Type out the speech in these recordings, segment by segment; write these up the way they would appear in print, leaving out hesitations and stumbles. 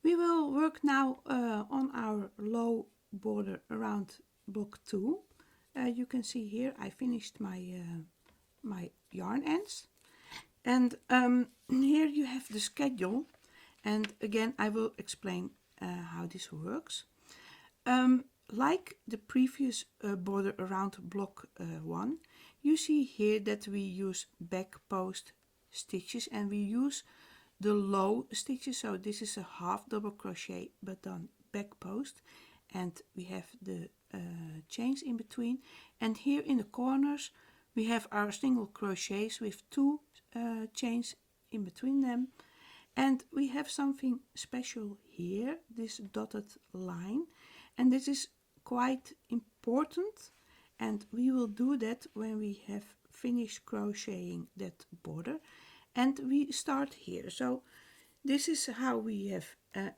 We will work now on our low border around block 2. You can see here I finished my yarn ends, and here you have the schedule, and again I will explain how this works. Like the previous border around block 1, you see here that we use back post stitches, and we use the low stitches, so this is a half double crochet but then back post, and we have the chains in between, and here in the corners we have our single crochets with 2 chains in between them, and we have something special here, this dotted line, and this is quite important, and we will do that when we have finished crocheting that border, and we start here. So this is how we have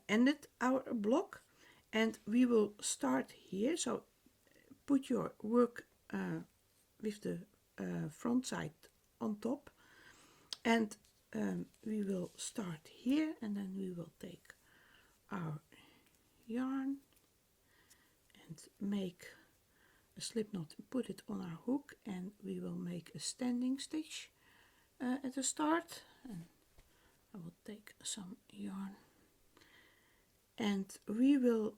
ended our block, and we will start here. So put your work with the front side on top, and we will start here, and then we will take our yarn and make a slip knot, put it on our hook, and we will make a standing stitch at the start. And I will take some yarn, and we will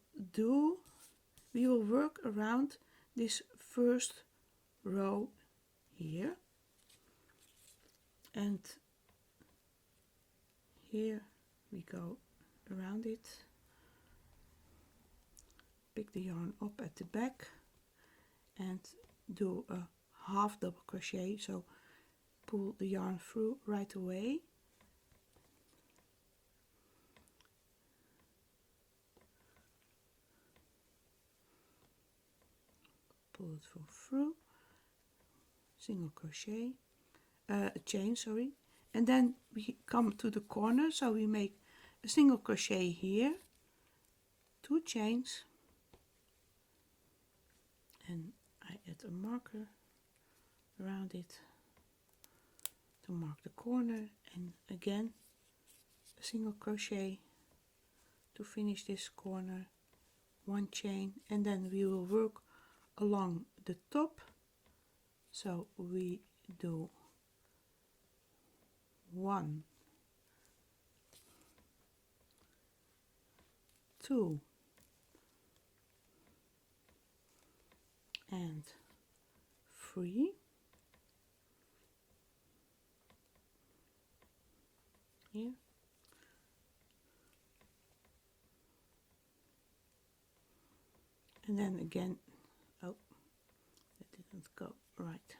work around this first row here, and here we go around it, pick the yarn up at the back and do a half double crochet, so pull the yarn through right away, pull it through, single crochet, chain, sorry, and then we come to the corner, so we make a single crochet here, 2 chains, and I add a marker around it to mark the corner, and again a single crochet to finish this corner, 1 chain, and then we will work along the top, so we do 1, 2, and 3, here, and then again, oh, that didn't go right,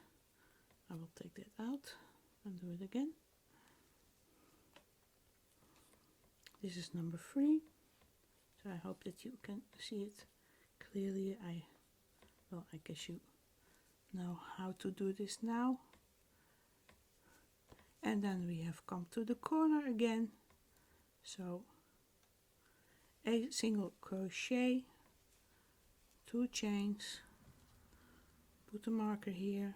I will take that out and do it again. This is number 3, so I hope that you can see it clearly. I guess you know how to do this now. And then we have come to the corner again, so a single crochet, 2 chains, put a marker here,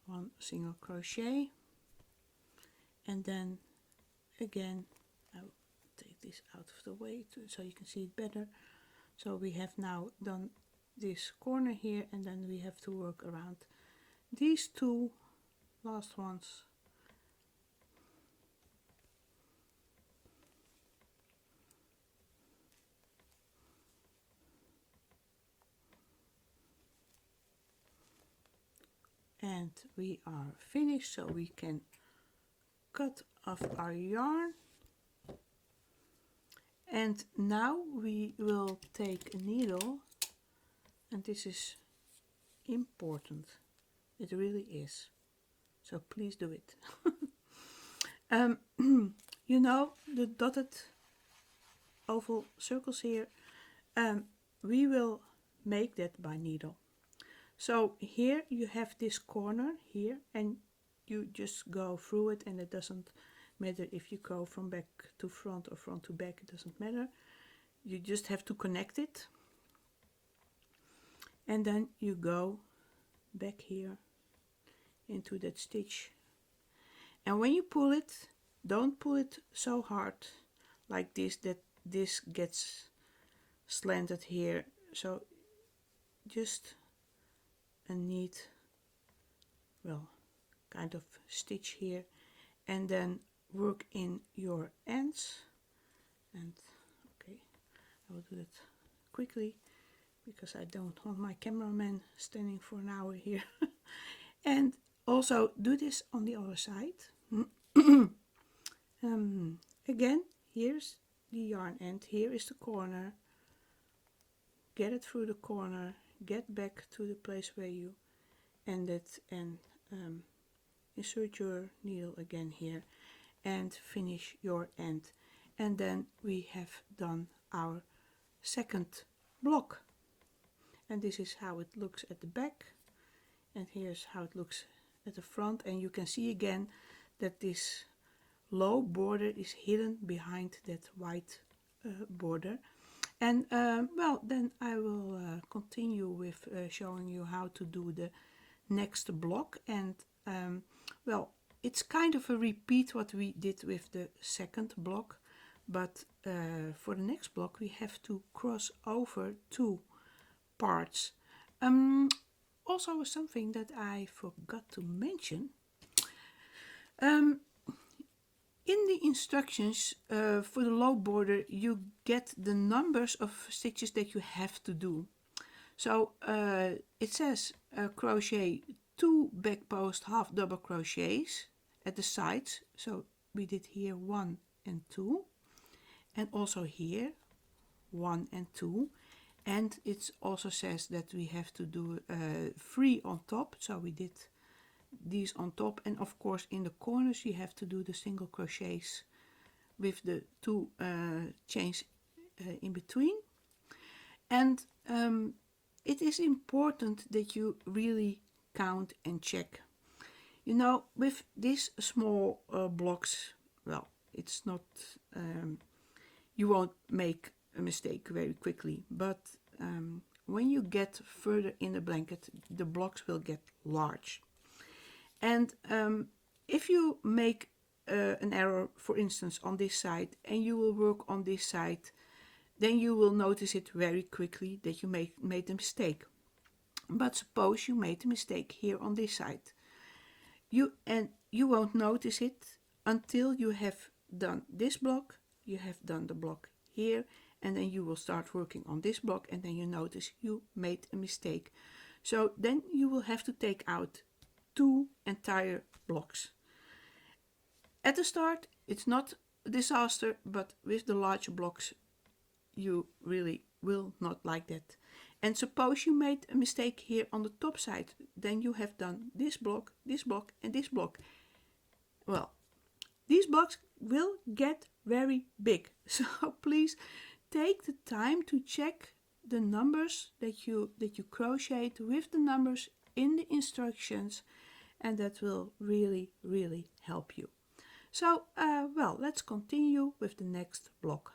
1 single crochet, and then again I will take this out of the way so you can see it better. So we have now done this corner here, and then we have to work around these 2 last ones, and we are finished, so we can cut off our yarn. And now we will take a needle, and this is important, it really is, so please do it. You know the dotted oval circles here, we will make that by needle. So here you have this corner here, and you just go through it, and it doesn't matter if you go from back to front or front to back, it doesn't matter. You just have to connect it, and then you go back here into that stitch, And when you pull it, don't pull it so hard like this that this gets slanted here. So just a neat, well, kind of stitch here, and then work in your ends. And okay, I will do that quickly because I don't want my cameraman standing for an hour here. And also do this on the other side. Again, here's the yarn end, here is the corner. Get it through the corner, get back to the place where you ended, and insert your needle again here and finish your end. And then we have done our second block. And this is how it looks at the back, and here's how it looks at the front. And you can see again that this low border is hidden behind that white border. And well, then I will continue with showing you how to do the next block. And well, it's kind of a repeat what we did with the second block, but for the next block we have to cross over two parts. Also something that I forgot to mention, in the instructions for the low border you get the numbers of stitches that you have to do. So it says crochet 2 back post half double crochets at the sides. So we did here 1 and 2, and also here 1 and 2, and it also says that we have to do 3 on top. So we did these on top, and of course in the corners you have to do the single crochets with the 2 chains in between. And it is important that you really count and check. You know, with these small blocks, well, it's not, you won't make a mistake very quickly, but when you get further in the blanket, the blocks will get large. And if you make an error, for instance, on this side, and you will work on this side, then you will notice it very quickly that you made a mistake. But suppose you made a mistake here on this side. You won't notice it until you have done this block, you have done the block here, and then you will start working on this block, and then you notice you made a mistake. So then you will have to take out 2 entire blocks. At the start it's not a disaster, but with the larger blocks you really will not like that. And suppose you made a mistake here on the top side, then you have done this block, and this block. Well, these blocks will get very big, so please take the time to check the numbers that you crocheted with the numbers in the instructions, and that will really help you. So well, let's continue with the next block.